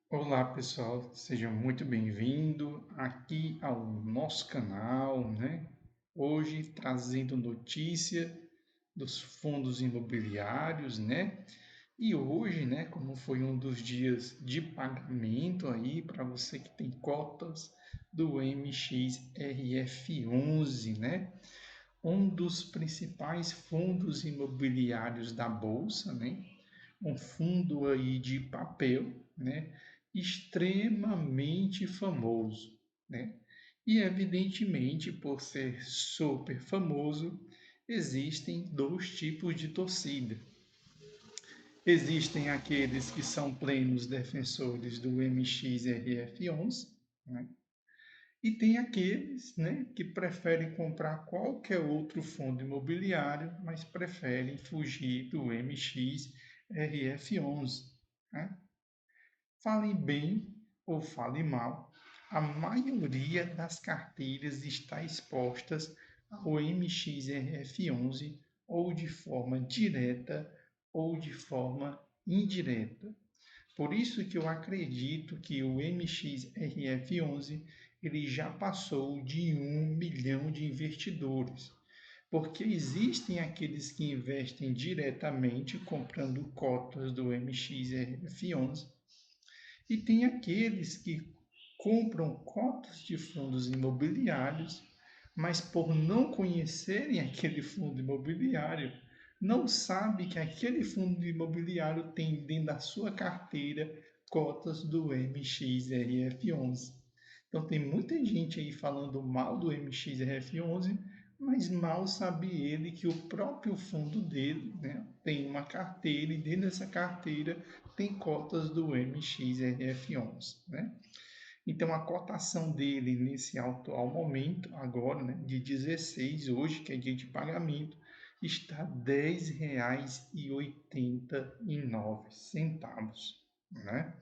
Olá pessoal, sejam muito bem-vindos aqui ao nosso canal, né? Hoje trazendo notícia dos fundos imobiliários, né? E hoje, né, como foi um dos dias de pagamento aí para você que tem cotas do MXRF11, né? Um dos principais fundos imobiliários da bolsa, né? Um fundo aí de papel, né? Extremamente famoso, né? E evidentemente, por ser super famoso, existem dois tipos de torcida. Existem aqueles que são plenos defensores do MXRF11, né? E tem aqueles, né, que preferem comprar qualquer outro fundo imobiliário, mas preferem fugir do MXRF11, né? Fale bem ou fale mal, a maioria das carteiras está expostas ao MXRF11 ou de forma direta ou de forma indireta. Por isso que eu acredito que o MXRF11 ele já passou de 1 milhão de investidores, porque existem aqueles que investem diretamente comprando cotas do MXRF11 e tem aqueles que compram cotas de fundos imobiliários, mas por não conhecerem aquele fundo imobiliário, não sabe que aquele fundo imobiliário tem dentro da sua carteira cotas do MXRF11. Então tem muita gente aí falando mal do MXRF11, mas mal sabe ele que o próprio fundo dele, né, tem uma carteira e dentro dessa carteira tem cotas do MXRF11, né? Então a cotação dele nesse atual momento, agora, né, de 16 hoje, que é dia de pagamento, está R$ 10,89, né?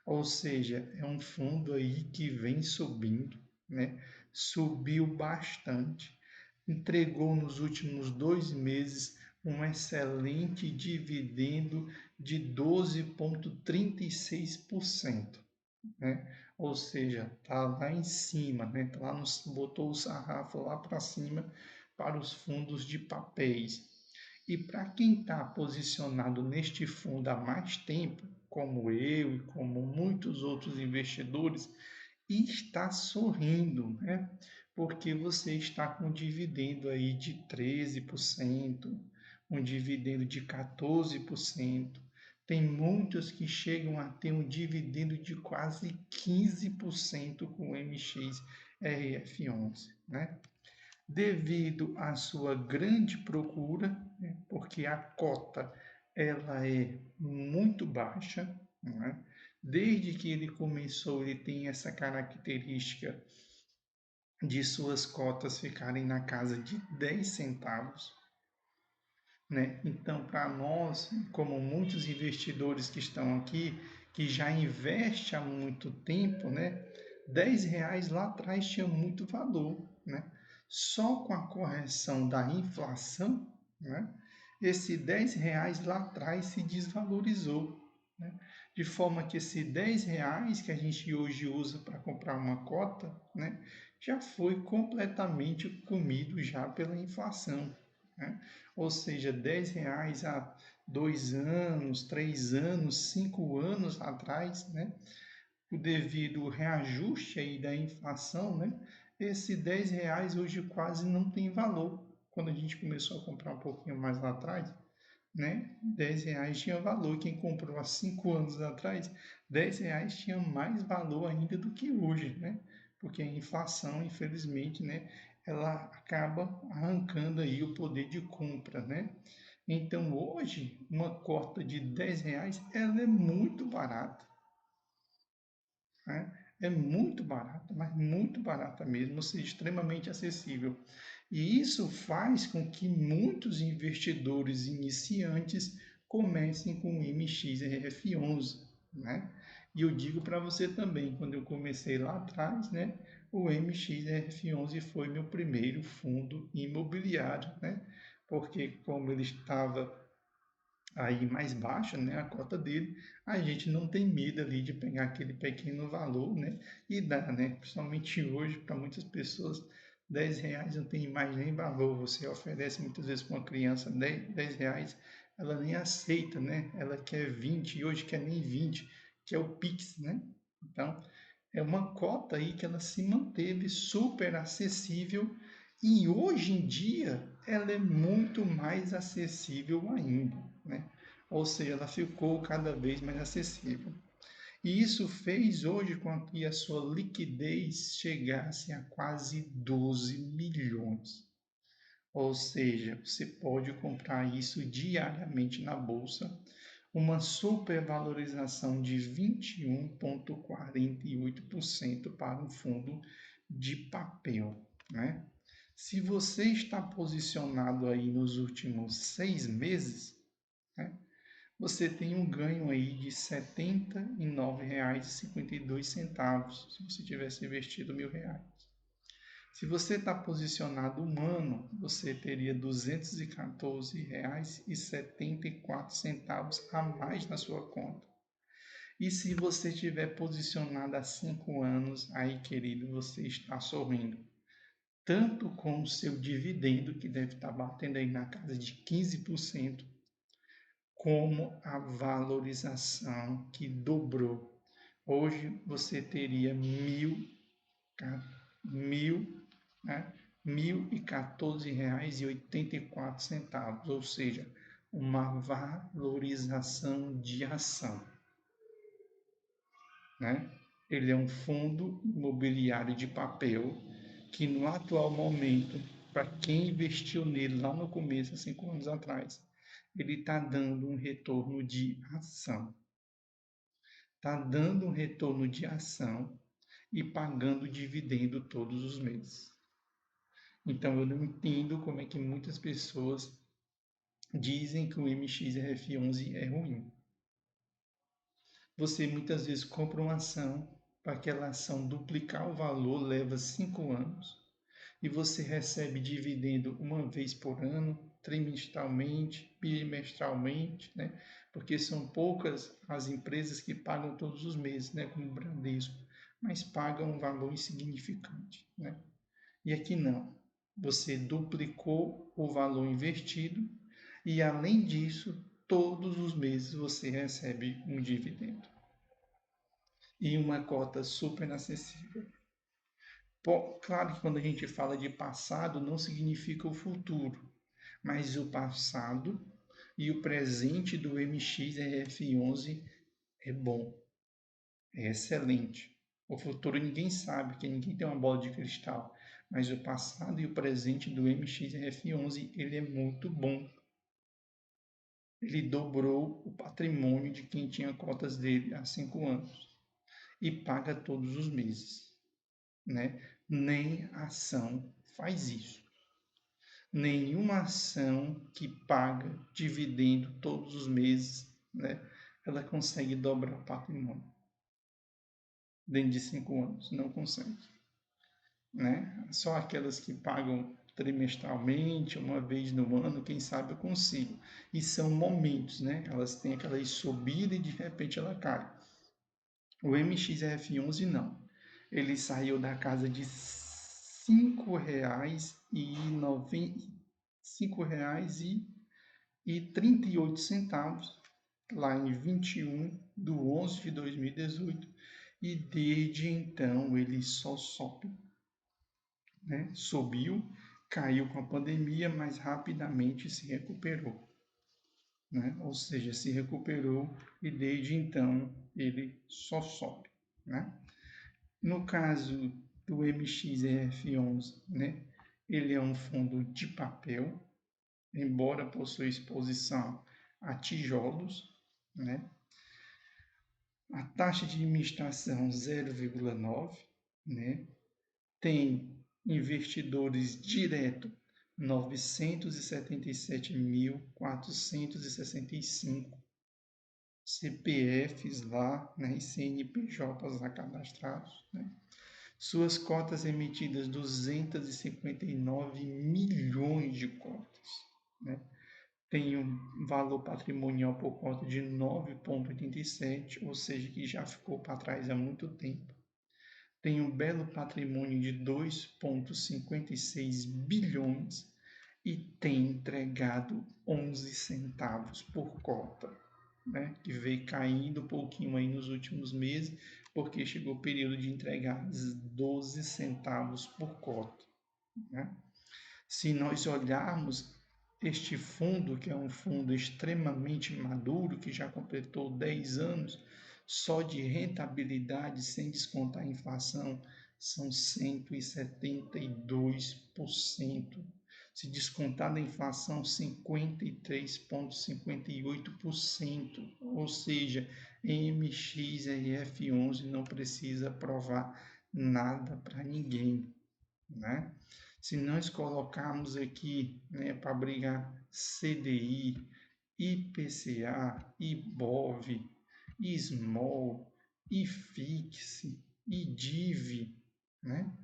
Ou seja, é um fundo aí que vem subindo, né? Subiu bastante, entregou nos últimos 2 meses um excelente dividendo de 12,36%, né? Ou seja, está lá em cima, né? Tá lá botou o sarrafo lá para cima para os fundos de papéis. E para quem está posicionado neste fundo há mais tempo, como eu e como muitos outros investidores, está sorrindo, né? Porque você está com um dividendo aí de 13%, um dividendo de 14%. Tem muitos que chegam a ter um dividendo de quase 15% com o MXRF11, né? Devido à sua grande procura, né? Porque a cota ela é muito baixa, né? Desde que ele começou, ele tem essa característica de suas cotas ficarem na casa de 10 centavos, né? Então, para nós, como muitos investidores que estão aqui, que já investem há muito tempo, né? R$ 10 lá atrás tinha muito valor, né? Só com a correção da inflação, né? Esse R$ 10 lá atrás se desvalorizou, né? De forma que esse R$ 10 que a gente hoje usa para comprar uma cota, né? Já foi completamente comido já pela inflação, né? Ou seja, R$ 10 há 2 anos, 3 anos, 5 anos atrás, né? Devido ao reajuste aí da inflação, né? Esse R$ 10 hoje quase não tem valor. Quando a gente começou a comprar um pouquinho mais lá atrás, né? R$ 10 tinha valor. Quem comprou há 5 anos atrás, R$ 10 tinha mais valor ainda do que hoje, né? Porque a inflação, infelizmente, né? Ela acaba arrancando aí o poder de compra, né? Então hoje, uma cota de R$ 10, ela é muito barata, né? É muito barata, mas muito barata mesmo, ou seja, extremamente acessível. E isso faz com que muitos investidores iniciantes comecem com o MXRF11, né? E eu digo para você também, quando eu comecei lá atrás, né, o MXRF11 foi meu primeiro fundo imobiliário, né? Porque como ele estava aí mais baixa, né, a cota dele, a gente não tem medo ali de pegar aquele pequeno valor, né, e dar, né, principalmente hoje, para muitas pessoas, R$ 10 não tem mais nem valor, você oferece muitas vezes para uma criança R$ 10, ela nem aceita, né, ela quer 20 e hoje quer nem 20, que é o Pix, né, então é uma cota aí que ela se manteve super acessível e hoje em dia ela é muito mais acessível ainda, né? Ou seja, ela ficou cada vez mais acessível. E isso fez hoje com que a sua liquidez chegasse a quase 12 milhões. Ou seja, você pode comprar isso diariamente na bolsa, uma supervalorização de 21,48% para um fundo de papel, né? Se você está posicionado aí nos últimos 6 meses, né, você tem um ganho aí de R$ 79,52 se você tivesse investido R$ 1.000. Se você está posicionado um ano, você teria R$ 214,74 a mais na sua conta. E se você estiver posicionado há 5 anos, aí, querido, você está sorrindo. Tanto com o seu dividendo, que deve estar batendo aí na casa de 15%, como a valorização que dobrou. Hoje você teria mil, né, R$ 1.014,84, ou seja, uma valorização de ação, né? Ele é um fundo imobiliário de papel que no atual momento, para quem investiu nele lá no começo, há 5 anos atrás, ele está dando um retorno de ação. Está dando um retorno de ação e pagando dividendo todos os meses. Então eu não entendo como é que muitas pessoas dizem que o MXRF11 é ruim. Você muitas vezes compra uma ação, para aquela ação duplicar o valor leva 5 anos e você recebe dividendo uma vez por ano, trimestralmente, bimestralmente, né? Porque são poucas as empresas que pagam todos os meses, né? Como o Bradesco, mas pagam um valor insignificante, né? E aqui não. Você duplicou o valor investido e, além disso, todos os meses você recebe um dividendo e uma cota super acessível. Claro que quando a gente fala de passado, não significa o futuro, mas o passado e o presente do MXRF11 é bom, é excelente. O futuro ninguém sabe, porque ninguém tem uma bola de cristal, mas o passado e o presente do MXRF11 ele é muito bom. Ele dobrou o patrimônio de quem tinha cotas dele há 5 anos e paga todos os meses, né? Nem a ação faz isso. Nenhuma ação que paga dividendo todos os meses, né? Ela consegue dobrar o patrimônio dentro de 5 anos, não consegue, né? Só aquelas que pagam trimestralmente, uma vez no ano, quem sabe eu consigo. E são momentos, né? Elas têm aquela subida e de repente ela cai. O MXRF11 não. Ele saiu da casa de R$ 5,38 lá em 21/11/2018 e desde então ele só sobe, né? Subiu, caiu com a pandemia, mas rapidamente se recuperou, né? Ou seja, se recuperou e desde então ele só sobe, né? No caso do MXRF11, né? Ele é um fundo de papel, embora possua exposição a tijolos, né? A taxa de administração 0,9, né? Tem investidores direto 977.465 CPFs lá, né, e CNPJs lá cadastrados, né? Suas cotas emitidas 259 milhões de cotas, né? tem um valor patrimonial por conta de 9,87, ou seja, que já ficou para trás há muito tempo. Tem um belo patrimônio de 2,56 bilhões e tem entregado 11 centavos por cota, né? Que veio caindo um pouquinho aí nos últimos meses, porque chegou o período de entregar 12 centavos por cota, né? Se nós olharmos este fundo, que é um fundo extremamente maduro, que já completou 10 anos, só de rentabilidade, sem descontar a inflação, são 172%. Se descontar da inflação, 53,58%. Ou seja, MXRF11 não precisa provar nada para ninguém, né? Se nós colocarmos aqui, né, para brigar CDI, IPCA, IBOV, ISMOL, IFIX, IDIV, né,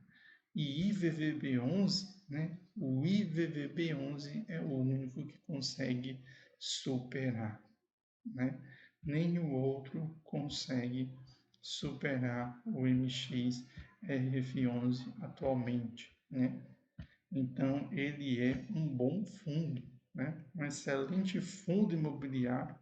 e IVVB11, né, o IVVB11 é o único que consegue superar, né? Nenhum outro consegue superar o MXRF11 atualmente, né? Então, ele é um bom fundo, né? Um excelente fundo imobiliário,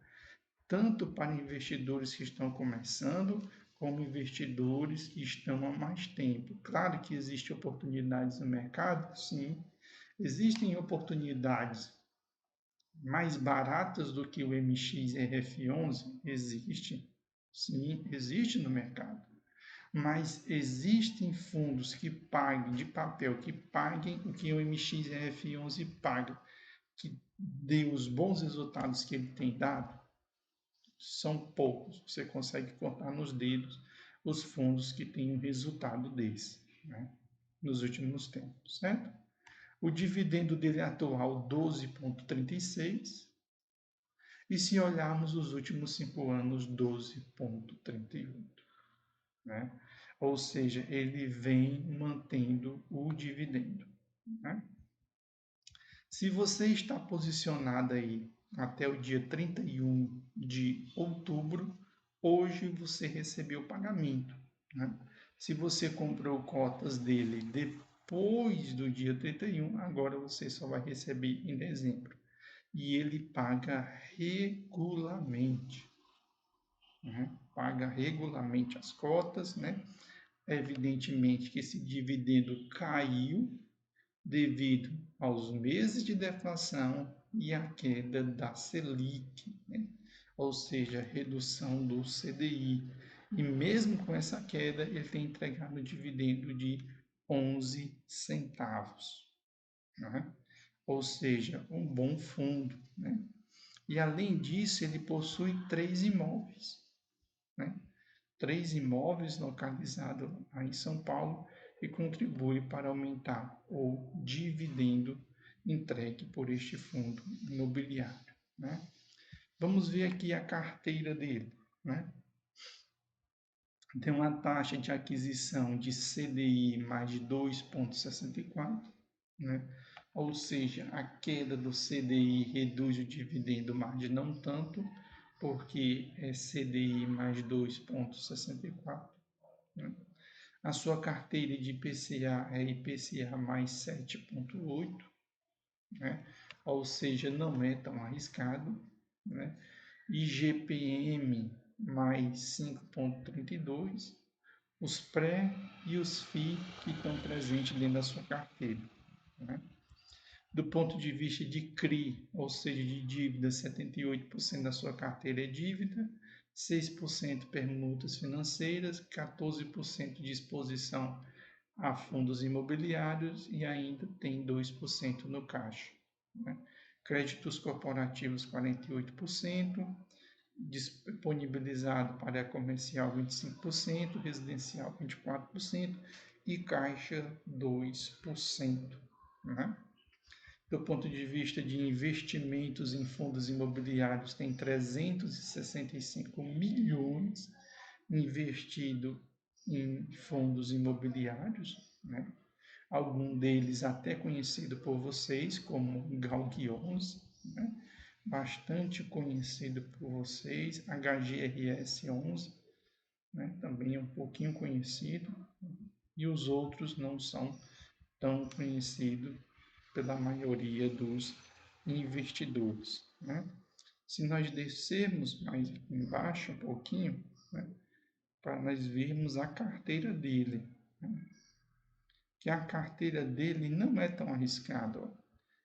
tanto para investidores que estão começando, como investidores que estão há mais tempo. Claro que existem oportunidades no mercado, sim. Existem oportunidades mais baratas do que o MXRF11? Existe, sim, existe no mercado. Mas existem fundos que paguem de papel, que paguem o que o MXRF11 paga, que dê os bons resultados que ele tem dado? São poucos. Você consegue contar nos dedos os fundos que têm um resultado desse, né, nos últimos tempos, certo? O dividendo dele atual 12,36 e se olharmos os últimos 5 anos 12,38, né? Ou seja, ele vem mantendo o dividendo, né? Se você está posicionado aí até o dia 31 de outubro, hoje você recebeu o pagamento, né? Se você comprou cotas dele depois do dia 31, agora você só vai receber em dezembro. E ele paga regularmente, né? Paga regularmente as cotas, né? Evidentemente que esse dividendo caiu devido aos meses de deflação e à queda da Selic, né? Ou seja, redução do CDI. E mesmo com essa queda, ele tem entregado um dividendo de 11 centavos, né? Ou seja, um bom fundo, né? E além disso, ele possui 3 imóveis, né? 3 imóveis localizados aí em São Paulo e contribui para aumentar o dividendo entregue por este fundo imobiliário, né? Vamos ver aqui a carteira dele, né? Tem uma taxa de aquisição de CDI mais de 2,64, né? Ou seja, a queda do CDI reduz o dividendo, mas não tanto, porque é CDI mais 2,64, né? A sua carteira de IPCA é IPCA mais 7,8, né? Ou seja, não é tão arriscado, né? IGPM mais 5,32, os pré e os FI que estão presentes dentro da sua carteira, né? Do ponto de vista de CRI, ou seja, de dívida, 78% da sua carteira é dívida, 6% permutas financeiras, 14% de exposição a fundos imobiliários e ainda tem 2% no caixa, né? Créditos corporativos, 48%, disponibilizado para comercial 25%, residencial 24% e caixa 2%, né? Do ponto de vista de investimentos em fundos imobiliários, tem 365 milhões investido em fundos imobiliários, né? Algum deles até conhecido por vocês como Gal 11, né? bastante conhecido por vocês, HGRS 11, né? Também é um pouquinho conhecido, e os outros não são tão conhecidos pela maioria dos investidores, né? Se nós descermos mais embaixo um pouquinho, né, para nós vermos a carteira dele, né, que a carteira dele não é tão arriscada. Ó.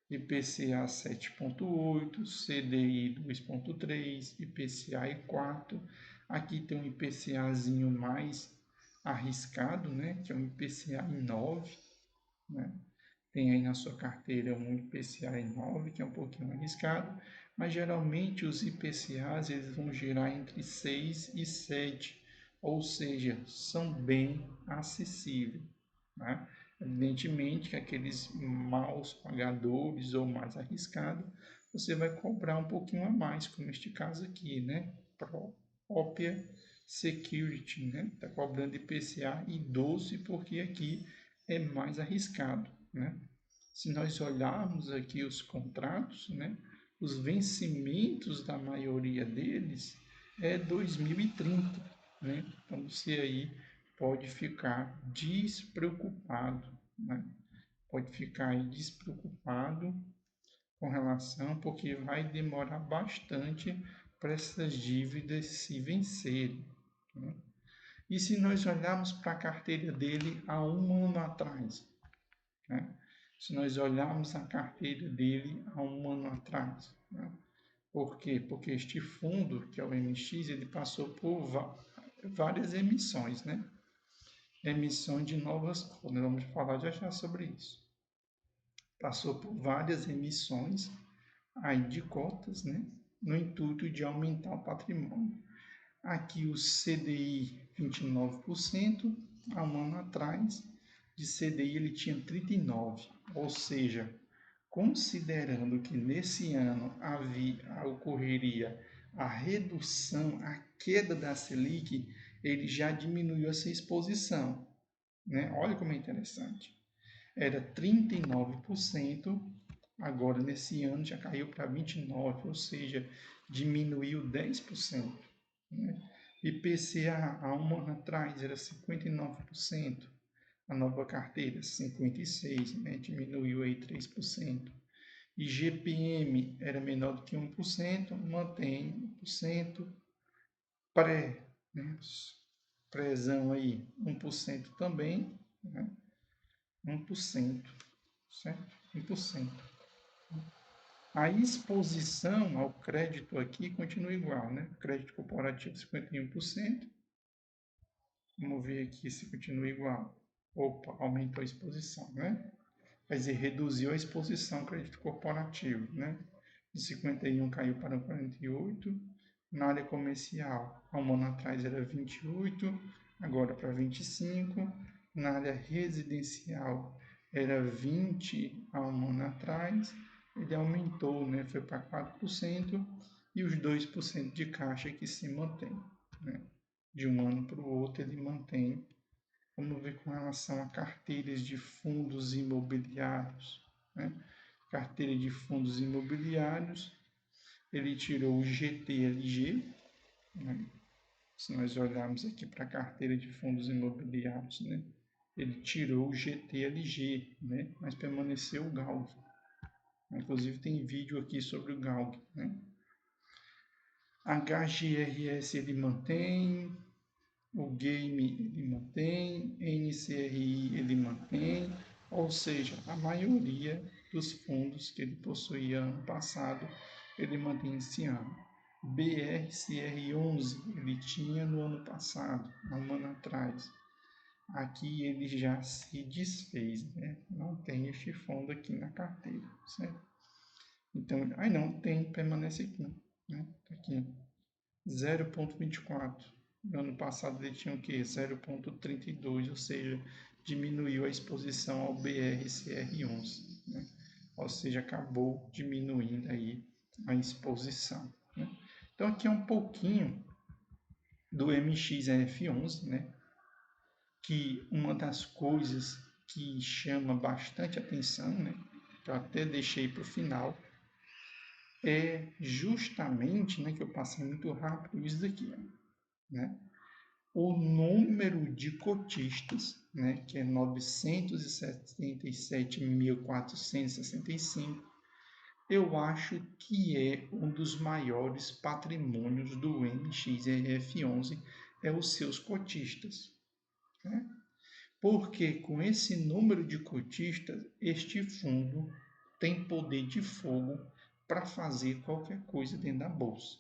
IPCA 7,8, CDI 2,3, IPCA 4. Aqui tem um IPCAzinho mais arriscado, né, que é um IPCA 9, né? Tem aí na sua carteira um IPCA 9, que é um pouquinho arriscado, mas geralmente os IPCAs eles vão girar entre 6 e 7, ou seja, são bem acessíveis. Né? Evidentemente que aqueles maus pagadores ou mais arriscados, você vai cobrar um pouquinho a mais, como este caso aqui, né? Propria Security, né? Está cobrando IPCA e 12 porque aqui é mais arriscado, né? Se nós olharmos aqui os contratos, né, os vencimentos da maioria deles é 2030, né? Então você aí pode ficar despreocupado, né? Pode ficar aí despreocupado com relação, porque vai demorar bastante para essas dívidas se vencerem, né? E se nós olharmos para a carteira dele há um ano atrás, né? Se nós olharmos a carteira dele há um ano atrás, né? Por quê? Porque este fundo, que é o MX, ele passou por várias emissões, né? Emissão de novas cotas, vamos falar já já sobre isso. Passou por várias emissões aí de cotas, né? No intuito de aumentar o patrimônio. Aqui o CDI 29%, há um ano atrás, de CDI ele tinha 39%, ou seja, considerando que nesse ano ocorreria a redução, a queda da Selic, ele já diminuiu essa exposição, né? Olha como é interessante. Era 39%, agora nesse ano já caiu para 29%, ou seja, diminuiu 10%. Né? IPCA há um ano atrás era 59%, a nova carteira 56%, né? Diminuiu aí 3%. E GPM era menor do que 1%, mantém 1%. Pré, né? Prézão aí 1% também, né? 1%, certo? 1%. A exposição ao crédito aqui continua igual, né? Crédito corporativo 51%. Vamos ver aqui se continua igual. Opa, aumentou a exposição, né? Quer dizer, reduziu a exposição ao crédito corporativo, né? De 51 caiu para 48. Na área comercial, há um ano atrás era 28, agora para 25. Na área residencial era 20 há um ano atrás, ele aumentou, né? Foi para 4%, e os 2% de caixa que se mantém, né? De um ano para o outro ele mantém. Vamos ver com relação a carteiras de fundos imobiliários, né? Carteira de fundos imobiliários, ele tirou o GTLG, né? Se nós olharmos aqui para a carteira de fundos imobiliários, né? Ele tirou o GTLG, né? Mas permaneceu o GALG. Inclusive tem vídeo aqui sobre o GALG, né? HGRS ele mantém, o game ele mantém, NCRI ele mantém, ou seja, a maioria dos fundos que ele possuía ano passado, ele mantém esse ano. BRCR11 ele tinha no ano passado, há um ano atrás. Aqui ele já se desfez, né? Não tem este fundo aqui na carteira, certo? Então, aí não tem, permanece aqui, né? Aqui, 0,24. No ano passado ele tinha o quê? 0,32, ou seja, diminuiu a exposição ao BRCR11, né? Ou seja, acabou diminuindo aí a exposição, né? Então aqui é um pouquinho do MXF11, né? Que uma das coisas que chama bastante atenção, né? Que eu até deixei para o final, é justamente, né, que eu passei muito rápido, isso daqui, né? O número de cotistas, né, que é 977.465, eu acho que é um dos maiores patrimônios do MXRF11, é os seus cotistas, né? Porque com esse número de cotistas, este fundo tem poder de fogo para fazer qualquer coisa dentro da bolsa,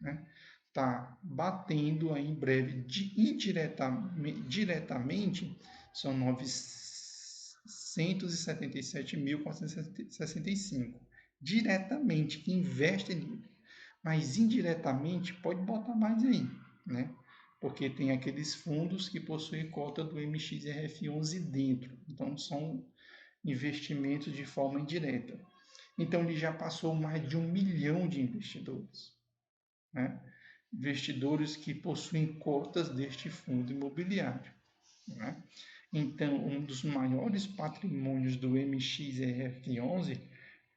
né? Tá batendo aí em breve diretamente são 977.465 diretamente que investe nele, mas indiretamente pode botar mais aí, né? Porque tem aqueles fundos que possuem cota do MXRF11 dentro, então são investimentos de forma indireta. Então ele já passou mais de 1 milhão de investidores, né? Investidores que possuem cotas deste fundo imobiliário, né? Então, um dos maiores patrimônios do MXRF11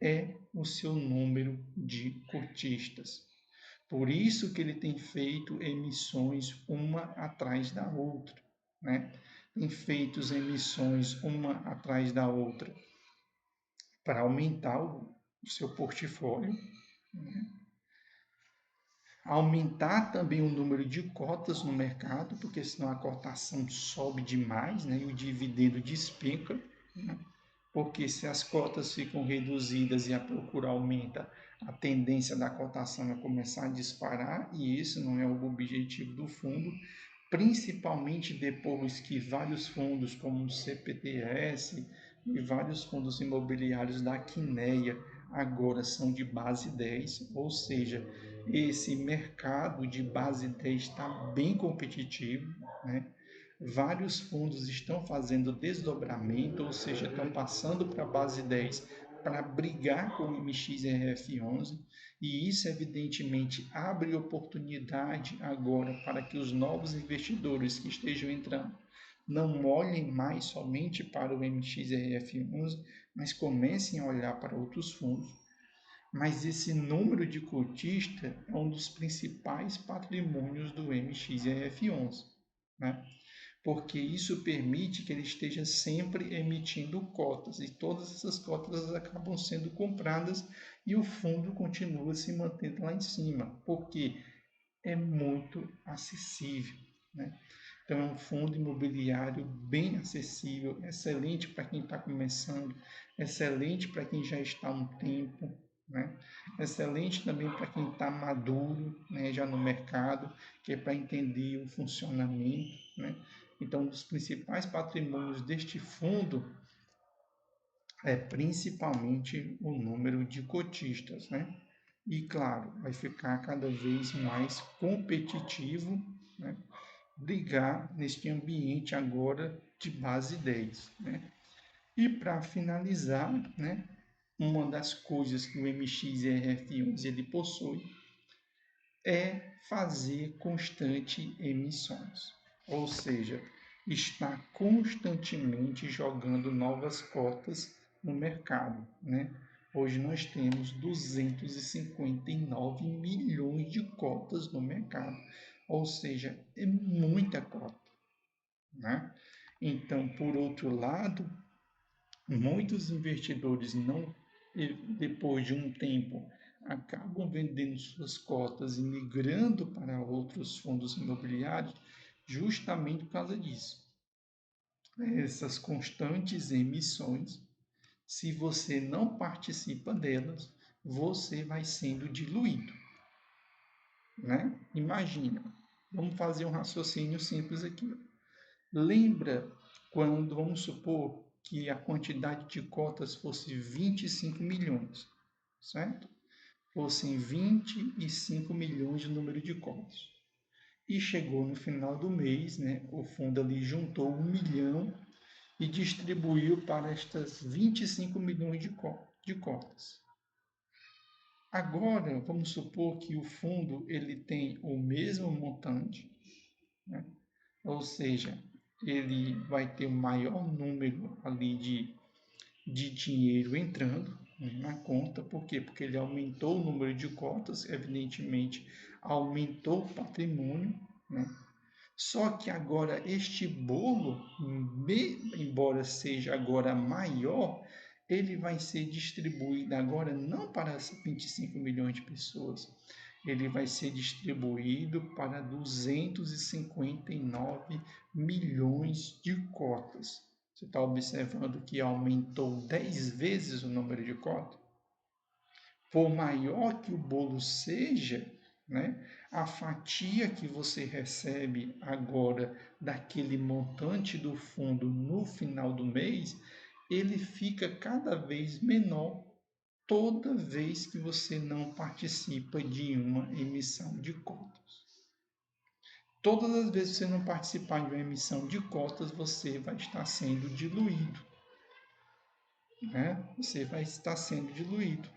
é o seu número de cotistas. Por isso que ele tem feito emissões uma atrás da outra, né? Tem feito emissões uma atrás da outra para aumentar o seu portfólio, né? Aumentar também o número de cotas no mercado, porque senão a cotação sobe demais, né? E o dividendo despenca, né? Porque se as cotas ficam reduzidas e a procura aumenta, a tendência da cotação é começar a disparar, e esse não é o objetivo do fundo, principalmente depois que vários fundos, como o CPTS e vários fundos imobiliários da Quineia, agora são de base 10, ou seja, esse mercado de base 10 está bem competitivo, né? Vários fundos estão fazendo desdobramento, ou seja, estão passando para a base 10 para brigar com o MXRF11, e isso evidentemente abre oportunidade agora para que os novos investidores que estejam entrando não olhem mais somente para o MXRF11, mas comecem a olhar para outros fundos. Mas esse número de cotistas é um dos principais patrimônios do MXRF11, né? Porque isso permite que ele esteja sempre emitindo cotas, e todas essas cotas acabam sendo compradas e o fundo continua se mantendo lá em cima, porque é muito acessível, né? Então, é um fundo imobiliário bem acessível, excelente para quem está começando, excelente para quem já está há um tempo, né? Excelente também para quem está maduro, né, já no mercado, que é para entender o funcionamento, né? Então, um dos principais patrimônios deste fundo é principalmente o número de cotistas, né? E, claro, vai ficar cada vez mais competitivo, né? Brigar neste ambiente agora de base 10, né? E para finalizar, né, uma das coisas que o MXRF11 ele possui é fazer constante emissões, ou seja, está constantemente jogando novas cotas no mercado, né? Hoje nós temos 259 milhões de cotas no mercado, ou seja, é muita cota, né? Então, por outro lado, muitos investidores não, depois de um tempo, acabam vendendo suas cotas e migrando para outros fundos imobiliários justamente por causa disso. Essas constantes emissões, se você não participa delas, você vai sendo diluído, né? Imagina, vamos fazer um raciocínio simples aqui. Lembra quando, vamos supor, que a quantidade de cotas fosse 25 milhões, certo? Fossem 25 milhões de número de cotas. E chegou no final do mês, né, o fundo ali juntou 1 milhão e distribuiu para estas 25 milhões de cotas. Agora, vamos supor que o fundo ele tem o mesmo montante, né? Ou seja, ele vai ter o maior número ali de dinheiro entrando, na conta. Por quê? Porque ele aumentou o número de cotas, evidentemente aumentou o patrimônio, né? Só que agora este bolo, embora seja agora maior, ele vai ser distribuído agora não para 25 milhões de pessoas, ele vai ser distribuído para 259 milhões de cotas. Você está observando que aumentou 10 vezes o número de cotas? Por maior que o bolo seja, né, a fatia que você recebe agora daquele montante do fundo no final do mês, ele fica cada vez menor toda vez que você não participa de uma emissão de cotas. Todas as vezes que você não participar de uma emissão de cotas, você vai estar sendo diluído, né? Você vai estar sendo diluído.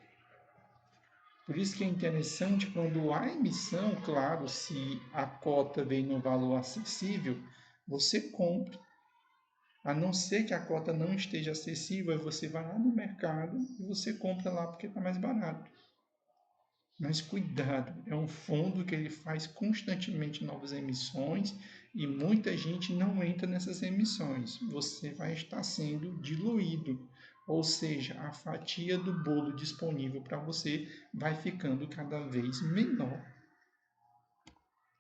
Por isso que é interessante quando há emissão, claro, se a cota vem no valor acessível, você compra. A não ser que a cota não esteja acessível, aí você vai lá no mercado e você compra lá porque está mais barato. Mas cuidado, é um fundo que ele faz constantemente novas emissões e muita gente não entra nessas emissões. Você vai estar sendo diluído, ou seja, a fatia do bolo disponível para você vai ficando cada vez menor.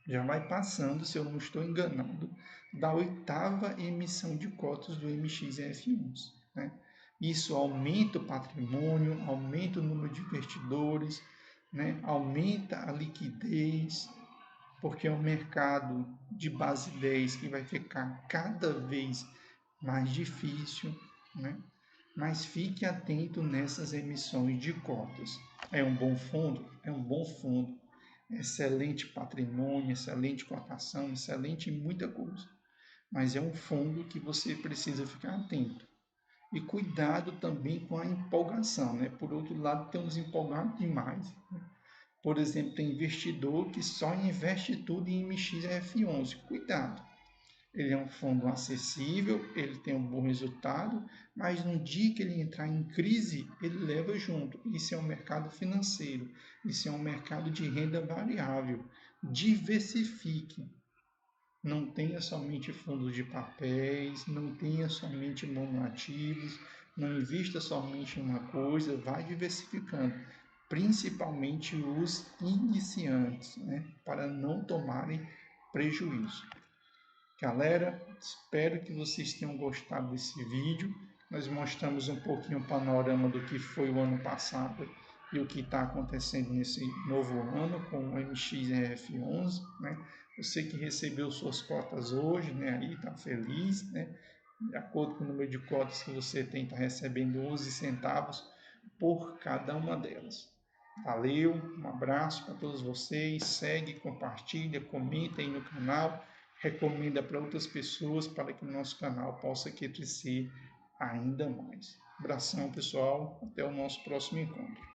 Já vai passando, se eu não estou enganado, da 8ª emissão de cotas do MXF11, né? Isso aumenta o patrimônio, aumenta o número de investidores, né? Aumenta a liquidez, porque é um mercado de base 10 que vai ficar cada vez mais difícil, né? Mas fique atento nessas emissões de cotas. É um bom fundo? É um bom fundo. Excelente patrimônio, excelente cotação, excelente em muita coisa. Mas é um fundo que você precisa ficar atento. E cuidado também com a empolgação, né? Por outro lado, tem uns empolgados demais, né? Por exemplo, tem investidor que só investe tudo em MXF11. Cuidado. Ele é um fundo acessível, ele tem um bom resultado, mas no dia que ele entrar em crise, ele leva junto. Isso é um mercado financeiro, isso é um mercado de renda variável. Diversifique. Não tenha somente fundos de papéis, não tenha somente monoativos, não invista somente em uma coisa, vai diversificando, principalmente os iniciantes, né, para não tomarem prejuízo. Galera, espero que vocês tenham gostado desse vídeo. Nós mostramos um pouquinho o panorama do que foi o ano passado e o que está acontecendo nesse novo ano com o MXRF11, né? Você que recebeu suas cotas hoje, né, aí está feliz, né? De acordo com o número de cotas que você tem, está recebendo 11 centavos por cada uma delas. Valeu, um abraço para todos vocês, segue, compartilha, comenta aí no canal, recomenda para outras pessoas para que o nosso canal possa crescer ainda mais. Abração, pessoal, até o nosso próximo encontro.